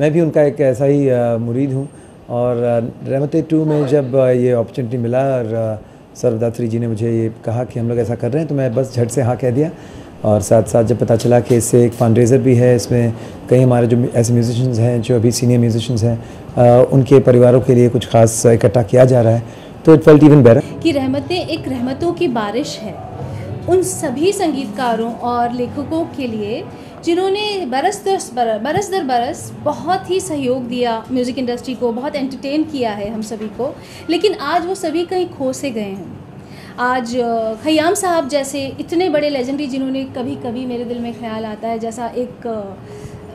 मैं भी उनका एक ऐसा ही मुरीद हूँ। और रहमत 2 में जब ये अपॉर्चुनिटी मिला और सरदात्री जी ने मुझे ये कहा कि हम लोग ऐसा कर रहे हैं, तो मैं बस झट से हाँ कह दिया। और साथ साथ जब पता चला कि इससे एक फंड-रेज़र भी है, इसमें कई हमारे जो ऐसे म्यूजिशियंस हैं जो अभी सीनियर म्यूजिशियंस हैं, उनके परिवारों के लिए कुछ खास इकट्ठा किया जा रहा है, तो इट फेल्ट इवन बेटर कि रहमतें एक रहमतों की बारिश है उन सभी संगीतकारों और लेखकों के लिए जिन्होंने बरस दर बरस बहुत ही सहयोग दिया म्यूज़िक इंडस्ट्री को, बहुत एंटरटेन किया है हम सभी को, लेकिन आज वो सभी कहीं खो से गए हैं। आज खयाम साहब जैसे इतने बड़े लेजेंडरी जिन्होंने कभी कभी मेरे दिल में ख्याल आता है जैसा एक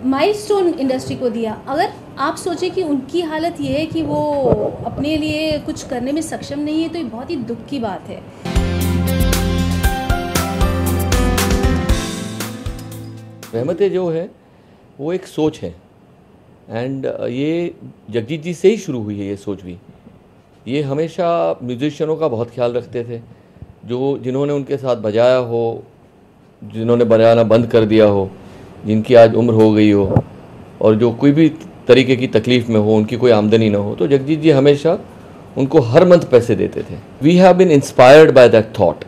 माइलस्टोन इंडस्ट्री को दिया, अगर आप सोचें कि उनकी हालत ये है कि वो अपने लिए कुछ करने में सक्षम नहीं है, तो ये बहुत ही दुख की बात है। रहमतें जो है वो एक सोच है, एंड ये जगजीत जी से ही शुरू हुई है। ये सोच भी, ये हमेशा म्यूजिशियनों का बहुत ख्याल रखते थे, जो जिन्होंने उनके साथ बजाया हो, जिन्होंने बजाना बंद कर दिया हो, जिनकी आज उम्र हो गई हो और जो कोई भी तरीके की तकलीफ़ में हो, उनकी कोई आमदनी ना हो, तो जगजीत जी हमेशा उनको हर मंथ पैसे देते थे। We have been inspired by that thought.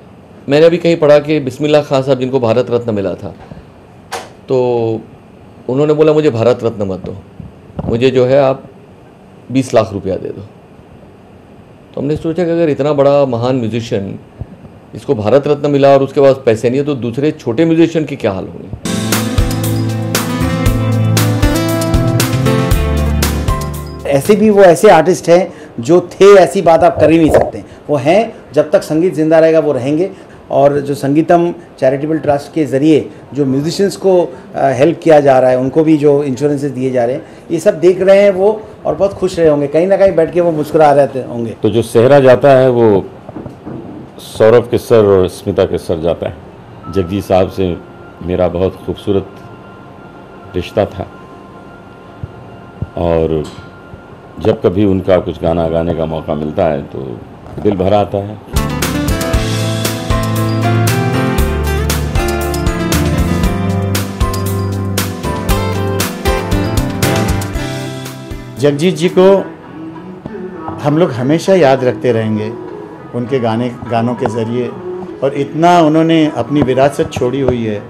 मैंने अभी कहीं पढ़ा कि बिस्मिल्लाह खान साहब जिनको भारत रत्न मिला था, तो उन्होंने बोला मुझे भारत रत्न मत दो, मुझे जो है आप 20 लाख रुपया दे दो। तो हमने सोचा कि अगर इतना बड़ा महान म्यूजिशियन, इसको भारत रत्न मिला और उसके पास पैसे नहीं है, तो दूसरे छोटे म्यूजिशियन की क्या हाल होगी। ऐसे भी वो ऐसे आर्टिस्ट हैं जो थे, ऐसी बात आप कर ही नहीं सकते। वो हैं, जब तक संगीत जिंदा रहेगा वो रहेंगे। और जो संगीतम चैरिटेबल ट्रस्ट के ज़रिए जो म्यूजिशियंस को हेल्प किया जा रहा है, उनको भी जो इंश्योरेंसेस दिए जा रहे हैं, ये सब देख रहे हैं वो, और बहुत खुश रहे होंगे। कहीं ना कहीं बैठ के वो मुस्कुरा रहते होंगे। तो जो सेहरा जाता है वो सौरभ के सर और स्मिता के सर जाता है। जगजीत साहब से मेरा बहुत खूबसूरत रिश्ता था, और जब कभी उनका कुछ गाना गाने का मौका मिलता है तो दिल भर आता है। जगजीत जी को हम लोग हमेशा याद रखते रहेंगे उनके गानों के ज़रिए, और इतना उन्होंने अपनी विरासत छोड़ी हुई है।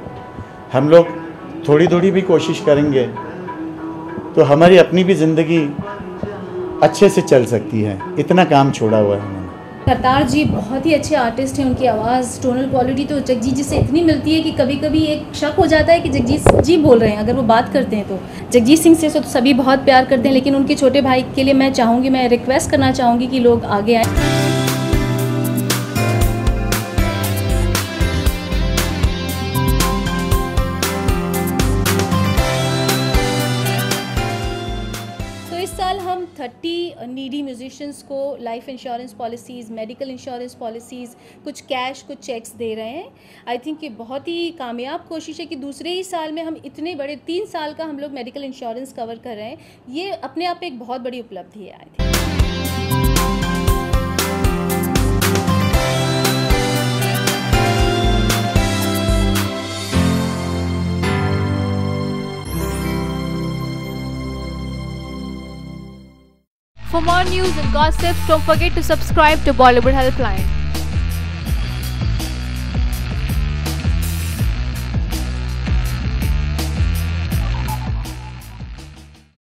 हम लोग थोड़ी थोड़ी भी कोशिश करेंगे तो हमारी अपनी भी ज़िंदगी अच्छे से चल सकती है। इतना काम छोड़ा हुआ है उन्होंने। करतार जी बहुत ही अच्छे आर्टिस्ट हैं, उनकी आवाज़, टोनल क्वालिटी तो जगजीत जी से इतनी मिलती है कि कभी कभी एक शक हो जाता है कि जगजीत जी बोल रहे हैं अगर वो बात करते हैं तो। जगजीत सिंह से तो सभी बहुत प्यार करते हैं, लेकिन उनके छोटे भाई के लिए मैं रिक्वेस्ट करना चाहूँगी कि लोग आगे आएँ। इस साल हम 30 नीडी म्यूजिशियंस को life insurance policies, medical insurance policies, कुछ कैश, कुछ चेक्स दे रहे हैं। आई थिंक ये बहुत ही कामयाब कोशिश है कि दूसरे ही साल में हम इतने बड़े 3 साल का हम लोग मेडिकल इंश्योरेंस कवर कर रहे हैं। ये अपने आप में एक बहुत बड़ी उपलब्धि है। I think For more news and gossip, don't forget to subscribe to Bollywood Helpline.